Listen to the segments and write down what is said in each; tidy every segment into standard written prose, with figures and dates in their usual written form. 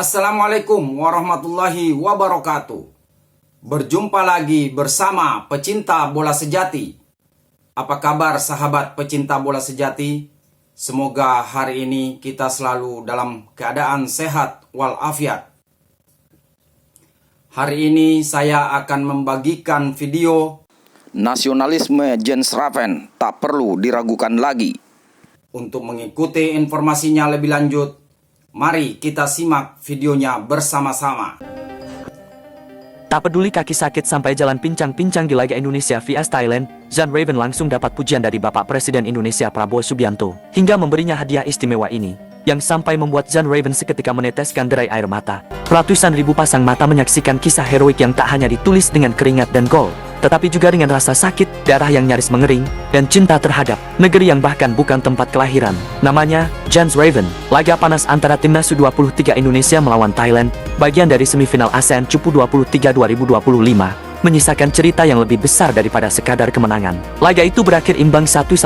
Assalamualaikum warahmatullahi wabarakatuh. Berjumpa lagi bersama pecinta bola sejati. Apa kabar sahabat pecinta bola sejati? Semoga hari ini kita selalu dalam keadaan sehat walafiat. Hari ini saya akan membagikan video nasionalisme Jens Raven tak perlu diragukan lagi. Untuk mengikuti informasinya lebih lanjut, mari kita simak videonya bersama-sama. Tak peduli kaki sakit sampai jalan pincang-pincang di laga Indonesia vs Thailand, Jens Raven langsung dapat pujian dari Bapak Presiden Indonesia Prabowo Subianto, hingga memberinya hadiah istimewa ini, yang sampai membuat Jens Raven seketika meneteskan derai air mata. Ratusan ribu pasang mata menyaksikan kisah heroik yang tak hanya ditulis dengan keringat dan gol, tetapi juga dengan rasa sakit, darah yang nyaris mengering, dan cinta terhadap negeri yang bahkan bukan tempat kelahiran. Namanya Jens Raven. Laga panas antara timnas U23 Indonesia melawan Thailand, bagian dari semifinal ASEAN Cupu 23 2025, menyisakan cerita yang lebih besar daripada sekadar kemenangan. Laga itu berakhir imbang 1-1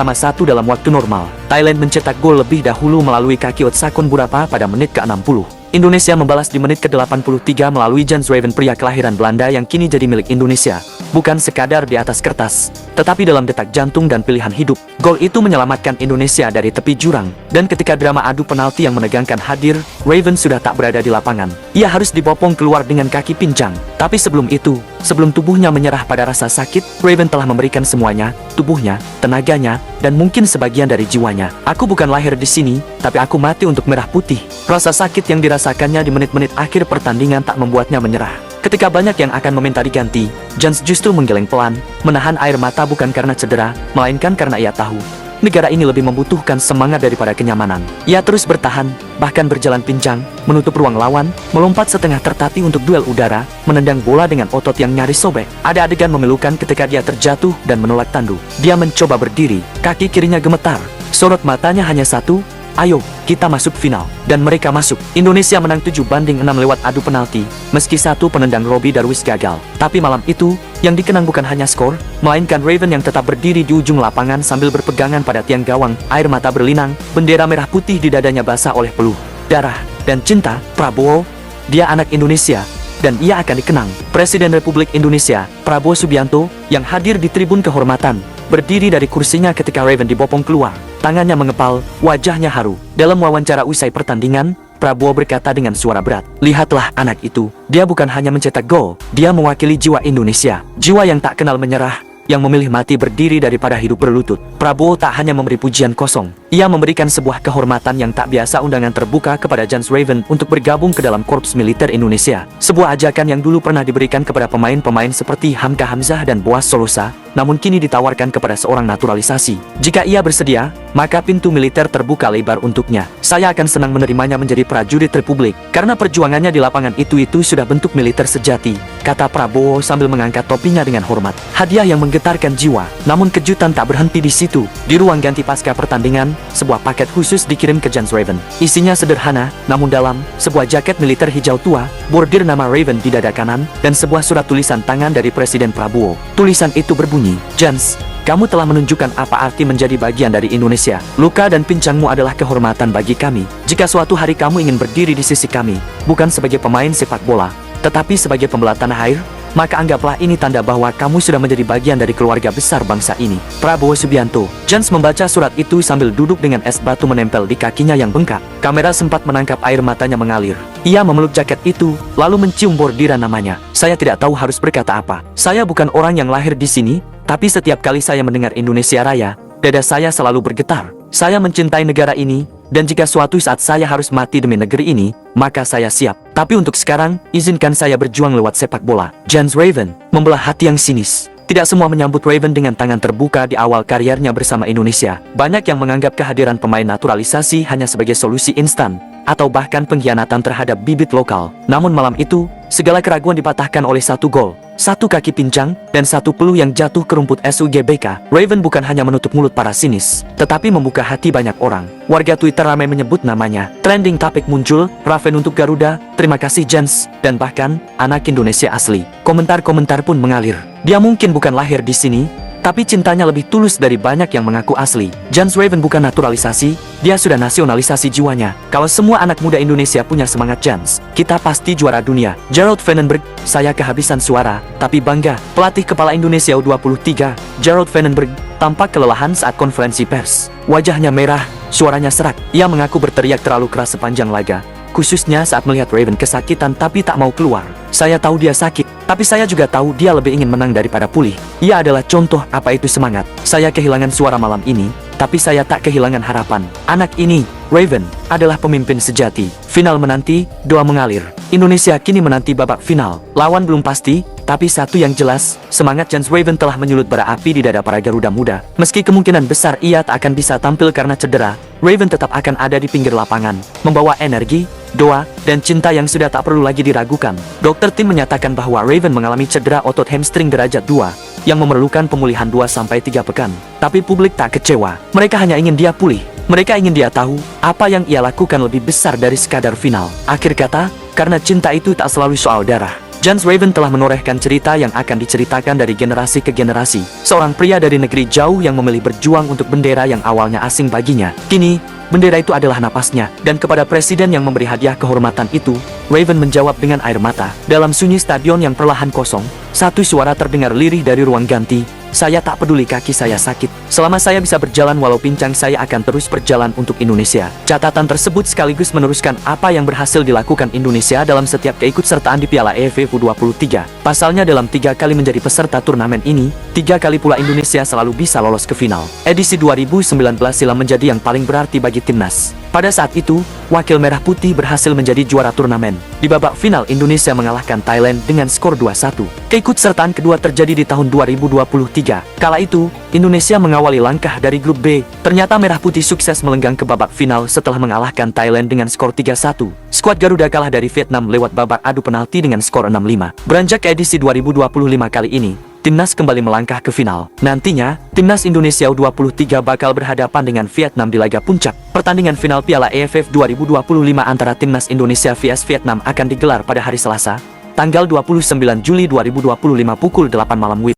dalam waktu normal. Thailand mencetak gol lebih dahulu melalui kaki Otsakon Burapa pada menit ke-60. Indonesia membalas di menit ke-83 melalui Jens Raven, pria kelahiran Belanda yang kini jadi milik Indonesia. Bukan sekadar di atas kertas, tetapi dalam detak jantung dan pilihan hidup. Gol itu menyelamatkan Indonesia dari tepi jurang. Dan ketika drama adu penalti yang menegangkan hadir, Raven sudah tak berada di lapangan. Ia harus dibopong keluar dengan kaki pincang. Tapi sebelum itu, sebelum tubuhnya menyerah pada rasa sakit, Raven telah memberikan semuanya, tubuhnya, tenaganya, dan mungkin sebagian dari jiwanya. Aku bukan lahir di sini, tapi aku mati untuk merah putih. Rasa sakit yang dirasakannya di menit-menit akhir pertandingan tak membuatnya menyerah. Ketika banyak yang akan meminta diganti, Jens justru menggeleng pelan, menahan air mata bukan karena cedera, melainkan karena ia tahu negara ini lebih membutuhkan semangat daripada kenyamanan. Ia terus bertahan, bahkan berjalan pincang, menutup ruang lawan, melompat setengah tertatih untuk duel udara, menendang bola dengan otot yang nyaris sobek. Ada adegan memilukan ketika dia terjatuh dan menolak tandu. Dia mencoba berdiri, kaki kirinya gemetar, sorot matanya hanya satu, ayo, kita masuk final. Dan mereka masuk. Indonesia menang 7-6 lewat adu penalti, meski satu penendang Robbie Darwis gagal. Tapi malam itu, yang dikenang bukan hanya skor, melainkan Raven yang tetap berdiri di ujung lapangan sambil berpegangan pada tiang gawang, air mata berlinang, bendera merah putih di dadanya basah oleh peluh, darah, dan cinta. Prabowo, dia anak Indonesia, dan ia akan dikenang. Presiden Republik Indonesia, Prabowo Subianto, yang hadir di tribun kehormatan, berdiri dari kursinya ketika Raven dibopong keluar. Tangannya mengepal, wajahnya haru. Dalam wawancara usai pertandingan, Prabowo berkata dengan suara berat, "Lihatlah anak itu, dia bukan hanya mencetak gol, dia mewakili jiwa Indonesia. Jiwa yang tak kenal menyerah, yang memilih mati berdiri daripada hidup berlutut." Prabowo tak hanya memberi pujian kosong, ia memberikan sebuah kehormatan yang tak biasa, undangan terbuka kepada Jens Raven untuk bergabung ke dalam Korps Militer Indonesia. Sebuah ajakan yang dulu pernah diberikan kepada pemain-pemain seperti Hamka Hamzah dan Boas Solosa, namun kini ditawarkan kepada seorang naturalisasi. Jika ia bersedia, maka pintu militer terbuka lebar untuknya. Saya akan senang menerimanya menjadi prajurit Republik, karena perjuangannya di lapangan itu sudah bentuk militer sejati, kata Prabowo sambil mengangkat topinya dengan hormat. Hadiah yang menggetarkan jiwa. Namun kejutan tak berhenti di situ. Di ruang ganti pasca pertandingan, sebuah paket khusus dikirim ke Jens Raven. Isinya sederhana, namun dalam, sebuah jaket militer hijau tua, bordir nama Raven di dada kanan, dan sebuah surat tulisan tangan dari Presiden Prabowo. Tulisan itu berbunyi, "Jens, kamu telah menunjukkan apa arti menjadi bagian dari Indonesia. Luka dan pincangmu adalah kehormatan bagi kami. Jika suatu hari kamu ingin berdiri di sisi kami, bukan sebagai pemain sepak bola, tetapi sebagai pembela tanah air, maka anggaplah ini tanda bahwa kamu sudah menjadi bagian dari keluarga besar bangsa ini." Prabowo Subianto. Jens membaca surat itu sambil duduk dengan es batu menempel di kakinya yang bengkak. Kamera sempat menangkap air matanya mengalir. Ia memeluk jaket itu, lalu mencium bordiran namanya. "Saya tidak tahu harus berkata apa. Saya bukan orang yang lahir di sini, tapi setiap kali saya mendengar Indonesia Raya, dada saya selalu bergetar. Saya mencintai negara ini, dan jika suatu saat saya harus mati demi negeri ini, maka saya siap. Tapi untuk sekarang, izinkan saya berjuang lewat sepak bola." Jens Raven membelah hati yang sinis. Tidak semua menyambut Raven dengan tangan terbuka di awal karirnya bersama Indonesia. Banyak yang menganggap kehadiran pemain naturalisasi hanya sebagai solusi instan, atau bahkan pengkhianatan terhadap bibit lokal. Namun malam itu, segala keraguan dipatahkan oleh satu gol, satu kaki pincang, dan satu peluh yang jatuh ke rumput SUGBK. Raven bukan hanya menutup mulut para sinis, tetapi membuka hati banyak orang. Warga Twitter ramai menyebut namanya. Trending topik muncul, "Raven untuk Garuda, terima kasih Jens," dan bahkan, "anak Indonesia asli." Komentar-komentar pun mengalir. "Dia mungkin bukan lahir di sini, Tapi cintanya lebih tulus dari banyak yang mengaku asli. Jans Raven bukan naturalisasi, dia sudah nasionalisasi jiwanya. Kalau semua anak muda Indonesia punya semangat Jans, kita pasti juara dunia. Gerald Vandenberg, saya kehabisan suara, tapi bangga. Pelatih kepala Indonesia U23, Gerald Vandenberg, tampak kelelahan saat konferensi pers. Wajahnya merah, suaranya serak. Ia mengaku berteriak terlalu keras sepanjang laga, khususnya saat melihat Raven kesakitan tapi tak mau keluar. Saya tahu dia sakit, tapi saya juga tahu dia lebih ingin menang daripada pulih. Ia adalah contoh apa itu semangat. Saya kehilangan suara malam ini, tapi saya tak kehilangan harapan. Anak ini, Raven, adalah pemimpin sejati. Final menanti, doa mengalir. Indonesia kini menanti babak final. Lawan belum pasti, tapi satu yang jelas, semangat Jans Raven telah menyulut bara api di dada para Garuda Muda. Meski kemungkinan besar ia tak akan bisa tampil karena cedera, Raven tetap akan ada di pinggir lapangan, membawa energi, doa, dan cinta yang sudah tak perlu lagi diragukan. Dokter tim menyatakan bahwa Raven mengalami cedera otot hamstring derajat 2, yang memerlukan pemulihan 2-3 pekan. Tapi publik tak kecewa, mereka hanya ingin dia pulih. Mereka ingin dia tahu, apa yang ia lakukan lebih besar dari sekadar final. Akhir kata, karena cinta itu tak selalu soal darah. Jans Raven telah menorehkan cerita yang akan diceritakan dari generasi ke generasi. Seorang pria dari negeri jauh yang memilih berjuang untuk bendera yang awalnya asing baginya. Kini, bendera itu adalah napasnya. Dan kepada presiden yang memberi hadiah kehormatan itu, Raven menjawab dengan air mata. Dalam sunyi stadion yang perlahan kosong, satu suara terdengar lirih dari ruang ganti. Saya tak peduli kaki saya sakit. Selama saya bisa berjalan walau pincang, saya akan terus berjalan untuk Indonesia. Catatan tersebut sekaligus meneruskan apa yang berhasil dilakukan Indonesia dalam setiap keikutsertaan di Piala AFF U23. Pasalnya dalam 3 kali menjadi peserta turnamen ini, 3 kali pula Indonesia selalu bisa lolos ke final. Edisi 2019 silam menjadi yang paling berarti bagi timnas. Pada saat itu, wakil merah putih berhasil menjadi juara turnamen. Di babak final, Indonesia mengalahkan Thailand dengan skor 2-1. Keikutsertaan kedua terjadi di tahun 2023. Kala itu, Indonesia mengawali langkah dari grup B. Ternyata merah putih sukses melenggang ke babak final setelah mengalahkan Thailand dengan skor 3-1. Skuad Garuda kalah dari Vietnam lewat babak adu penalti dengan skor 6-5. Beranjak ke edisi 2025 kali ini, timnas kembali melangkah ke final. Nantinya, timnas Indonesia U23 bakal berhadapan dengan Vietnam di laga puncak. Pertandingan final Piala AFF 2025 antara timnas Indonesia vs Vietnam akan digelar pada hari Selasa, tanggal 29 Juli 2025 pukul 8 malam WIB.